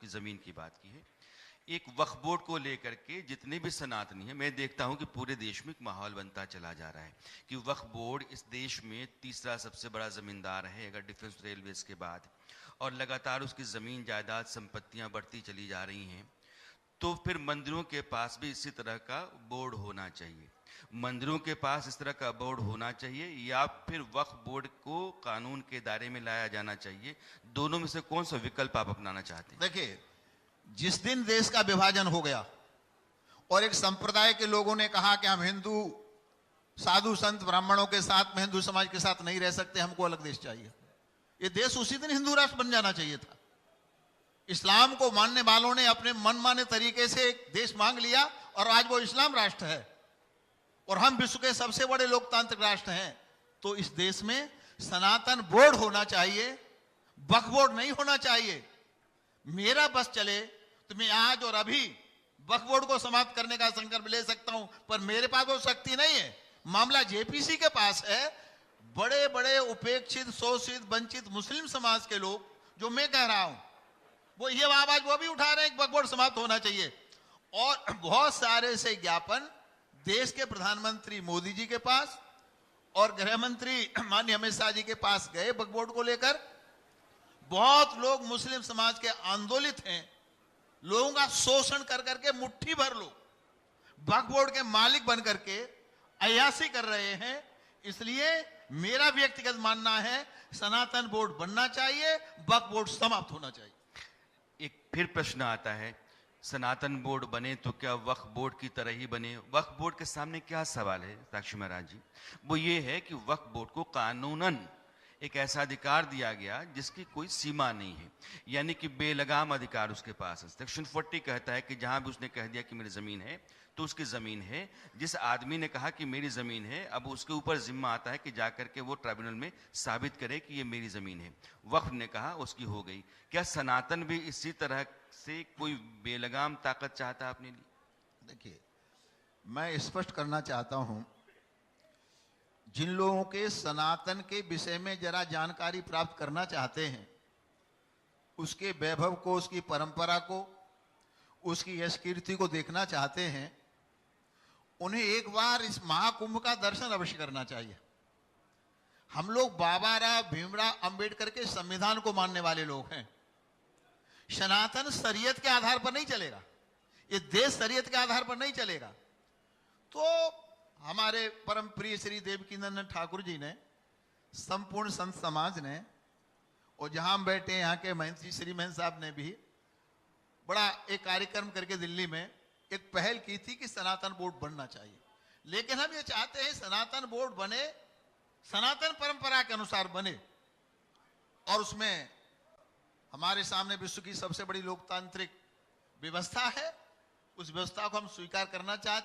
की ज़मीन की बात की है। एक वक्फ बोर्ड को लेकर के जितने भी सनातनी हैं, मैं देखता हूं कि पूरे देश में एक माहौल बनता चला जा रहा है कि वक्फ बोर्ड इस देश में तीसरा सबसे बड़ा ज़मींदार है अगर डिफेंस रेलवेज के बाद, और लगातार उसकी ज़मीन जायदाद संपत्तियां बढ़ती चली जा रही हैं। तो फिर मंदिरों के पास भी इसी तरह का बोर्ड होना चाहिए। मंदिरों के पास इस तरह का बोर्ड होना चाहिए या फिर वक्फ बोर्ड को कानून के दायरे में लाया जाना चाहिए? दोनों में से कौन सा विकल्प आप अपनाना चाहते हैं? देखिए, जिस दिन देश का विभाजन हो गया और एक संप्रदाय के लोगों ने कहा कि हम हिंदू साधु संत ब्राह्मणों के साथ में हिंदू समाज के साथ नहीं रह सकते, हमको अलग देश चाहिए, ये देश उसी दिन हिंदू राष्ट्र बन जाना चाहिए था। इस्लाम को मानने वालों ने अपने मनमाने तरीके से एक देश मांग लिया और आज वो इस्लाम राष्ट्र है और हम विश्व के सबसे बड़े लोकतांत्रिक राष्ट्र हैं। तो इस देश में सनातन बोर्ड होना चाहिए, वक्फ बोर्ड नहीं होना चाहिए। मेरा बस चले तो मैं आज और अभी वक्फ बोर्ड को समाप्त करने का संकल्प ले सकता हूं, पर मेरे पास वो शक्ति नहीं है। मामला जेपीसी के पास है। बड़े बड़े उपेक्षित, शोषित, वंचित मुस्लिम समाज के लोग, जो मैं कह रहा हूं, वो ये आवाज वो भी उठा रहे हैं कि वक्फ बोर्ड समाप्त होना चाहिए। और बहुत सारे से ज्ञापन देश के प्रधानमंत्री मोदी जी के पास और गृह मंत्री माननीय अमित शाह जी के पास गए वक्फ बोर्ड को लेकर। बहुत लोग मुस्लिम समाज के आंदोलित हैं, लोगों का शोषण कर करके मुट्ठी भर लोग वक्फ बोर्ड के मालिक बन करके अय्याशी कर रहे हैं। इसलिए मेरा व्यक्तिगत मानना है सनातन बोर्ड बनना चाहिए, वक्फ बोर्ड समाप्त होना चाहिए। एक फिर प्रश्न आता है, सनातन बोर्ड बने तो क्या वक्फ बोर्ड की तरह ही बने? वक्फ बोर्ड के सामने क्या सवाल है साक्षी महाराज जी? वो ये है कि वक्फ बोर्ड को कानूनन एक ऐसा अधिकार दिया गया जिसकी कोई सीमा नहीं है, यानी कि बेलगाम अधिकार उसके पास है। सेक्शन 40 कहता है कि जहां भी उसने कह दिया कि मेरी जमीन है तो उसकी जमीन है। जिस आदमी ने कहा कि मेरी जमीन है, अब उसके ऊपर जिम्मा आता है कि जाकर के वो ट्राइब्यूनल में साबित करे कि ये मेरी जमीन है। वक्फ ने कहा उसकी हो गई। क्या सनातन भी इसी तरह से कोई बेलगाम ताकत चाहता है अपने लिए? देखिए, मैं स्पष्ट करना चाहता हूं, जिन लोगों के सनातन के विषय में जरा जानकारी प्राप्त करना चाहते हैं, उसके वैभव को, उसकी परंपरा को, उसकी यश कीर्ति को देखना चाहते हैं, उन्हें एक बार इस महाकुंभ का दर्शन अवश्य करना चाहिए। हम लोग बाबा राव भीमराव अंबेडकर के संविधान को मानने वाले लोग हैं। सनातन शरीयत के आधार पर नहीं चलेगा, ये देश शरीयत के आधार पर नहीं चलेगा। तो हमारे परम प्रिय श्री देवकीनंदन ठाकुर जी ने, संपूर्ण संत समाज ने, और जहां हम बैठे यहाँ के महंत जी श्री महंत साहब ने भी बड़ा एक कार्यक्रम करके दिल्ली में एक पहल की थी कि सनातन बोर्ड बनना चाहिए। लेकिन हम ये चाहते हैं सनातन बोर्ड बने, सनातन परंपरा के अनुसार बने, और उसमें हमारे सामने विश्व की सबसे बड़ी लोकतांत्रिक व्यवस्था है, उस व्यवस्था को हम स्वीकार करना चाहते हैं।